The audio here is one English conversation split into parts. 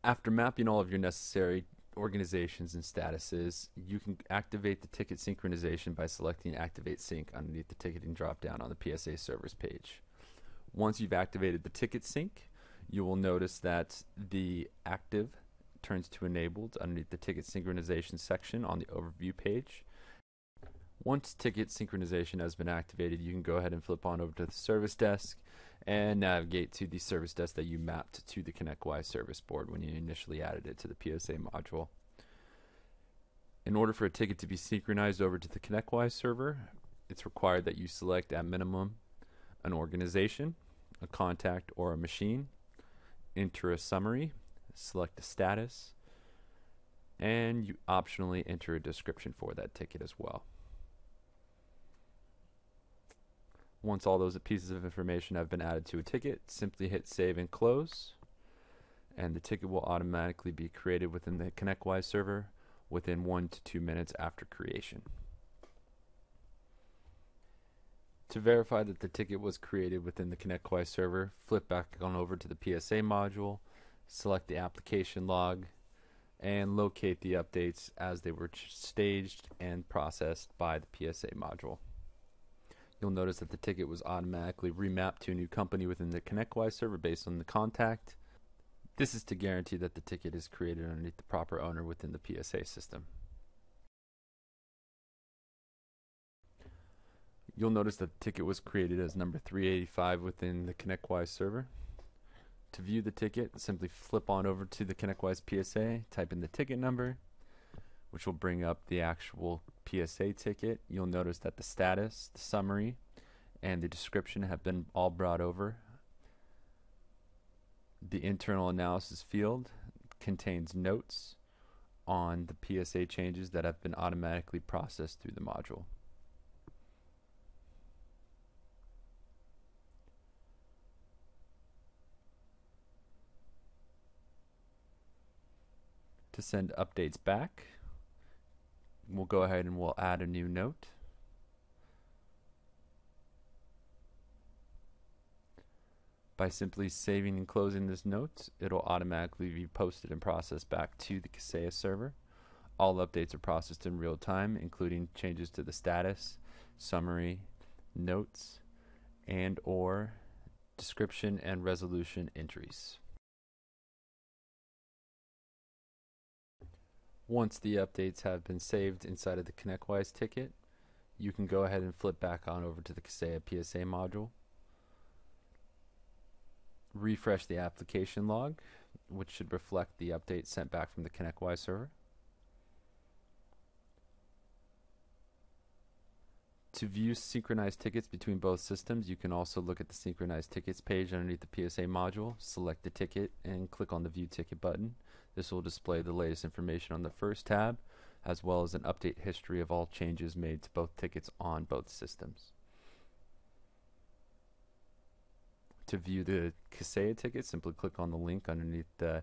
After mapping all of your necessary organizations and statuses, you can activate the ticket synchronization by selecting Activate Sync underneath the ticketing dropdown on the PSA servers page. Once you've activated the ticket sync, you will notice that the active turns to enabled underneath the ticket synchronization section on the overview page. Once ticket synchronization has been activated, you can go ahead and flip on over to the service desk and navigate to the service desk that you mapped to the ConnectWise service board when you initially added it to the PSA module. In order for a ticket to be synchronized over to the ConnectWise server, it's required that you select at minimum an organization, a contact, or a machine, enter a summary, select a status, and you optionally enter a description for that ticket as well. Once all those pieces of information have been added to a ticket, simply hit save and close, and the ticket will automatically be created within the ConnectWise server within 1 to 2 minutes after creation. To verify that the ticket was created within the ConnectWise server, flip back on over to the PSA module, select the application log, and locate the updates as they were staged and processed by the PSA module. You'll notice that the ticket was automatically remapped to a new company within the ConnectWise server based on the contact. This is to guarantee that the ticket is created underneath the proper owner within the PSA system. You'll notice that the ticket was created as number 385 within the ConnectWise server. To view the ticket, simply flip on over to the ConnectWise PSA, type in the ticket number, which will bring up the actual PSA ticket. You'll notice that the status, the summary, and the description have been all brought over. The internal analysis field contains notes on the PSA changes that have been automatically processed through the module. To send updates back, we'll go ahead and we'll add a new note. By simply saving and closing this note, it'll automatically be posted and processed back to the KPSA server. All updates are processed in real time, including changes to the status, summary, notes, and or description and resolution entries. Once the updates have been saved inside of the ConnectWise ticket, you can go ahead and flip back on over to the KPSA module. Refresh the application log, which should reflect the update sent back from the ConnectWise server. To view synchronized tickets between both systems, you can also look at the synchronized tickets page underneath the PSA module, select the ticket, and click on the View Ticket button. This will display the latest information on the first tab, as well as an update history of all changes made to both tickets on both systems. To view the KPSA ticket, simply click on the link underneath the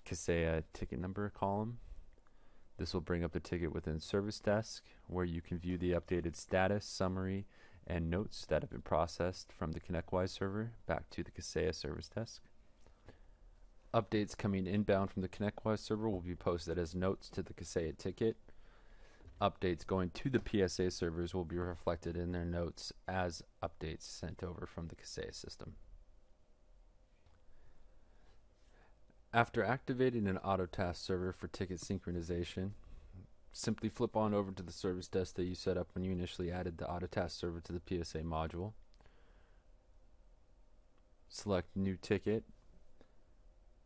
KPSA ticket number column. This will bring up the ticket within Service Desk, where you can view the updated status, summary, and notes that have been processed from the ConnectWise server back to the KPSA Service Desk. Updates coming inbound from the ConnectWise server will be posted as notes to the KPSA ticket. Updates going to the PSA servers will be reflected in their notes as updates sent over from the KPSA system. After activating an Autotask server for ticket synchronization, simply flip on over to the service desk that you set up when you initially added the Autotask server to the PSA module. Select New Ticket.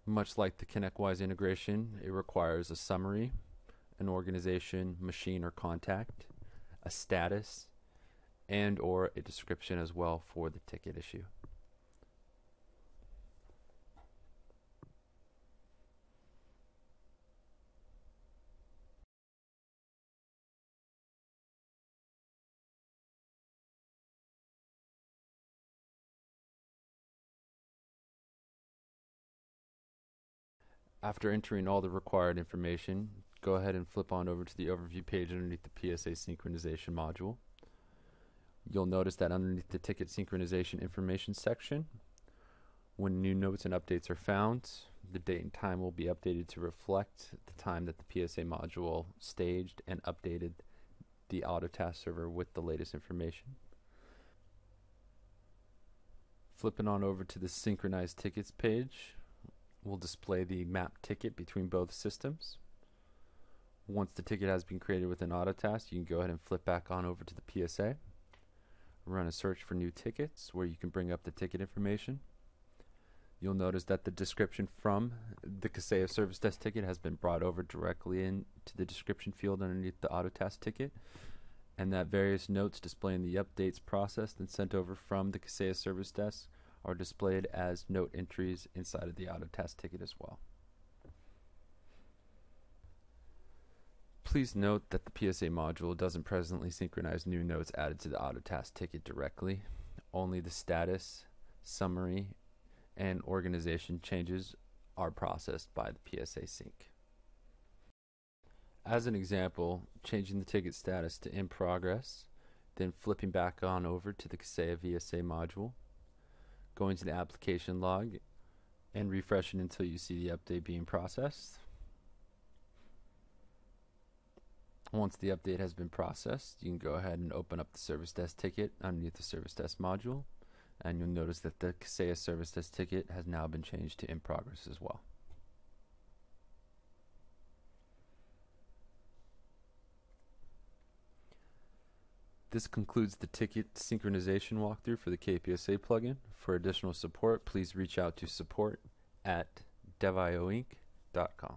Much like the ConnectWise integration, it requires a summary, an organization, machine, or contact, a status, and or a description as well for the ticket issue. After entering all the required information, go ahead and flip on over to the overview page underneath the PSA synchronization module. You'll notice that underneath the ticket synchronization information section, when new notes and updates are found, The date and time will be updated to reflect the time that the PSA module staged and updated the Autotask server with the latest information. Flipping on over to the Synchronized Tickets page, we'll display the mapped ticket between both systems. Once the ticket has been created within Autotask, you can go ahead and flip back on over to the PSA. Run a search for new tickets where you can bring up the ticket information. You'll notice that the description from the KPSA service desk ticket has been brought over directly into the description field underneath the Autotask ticket, and that various notes displaying the updates processed and sent over from the KPSA service desk are displayed as note entries inside of the Autotask ticket as well. Please note that the PSA module doesn't presently synchronize new notes added to the Autotask ticket directly. Only the status, summary, and organization changes are processed by the PSA sync. As an example, changing the ticket status to in progress, then flipping back on over to the KPSA VSA module, going to the application log, and refreshing until you see the update being processed. Once the update has been processed, you can go ahead and open up the service desk ticket underneath the service desk module, and you'll notice that the KPSA service desk ticket has now been changed to in progress as well. This concludes the ticket synchronization walkthrough for the KPSA plugin. For additional support, please reach out to support@devioinc.com.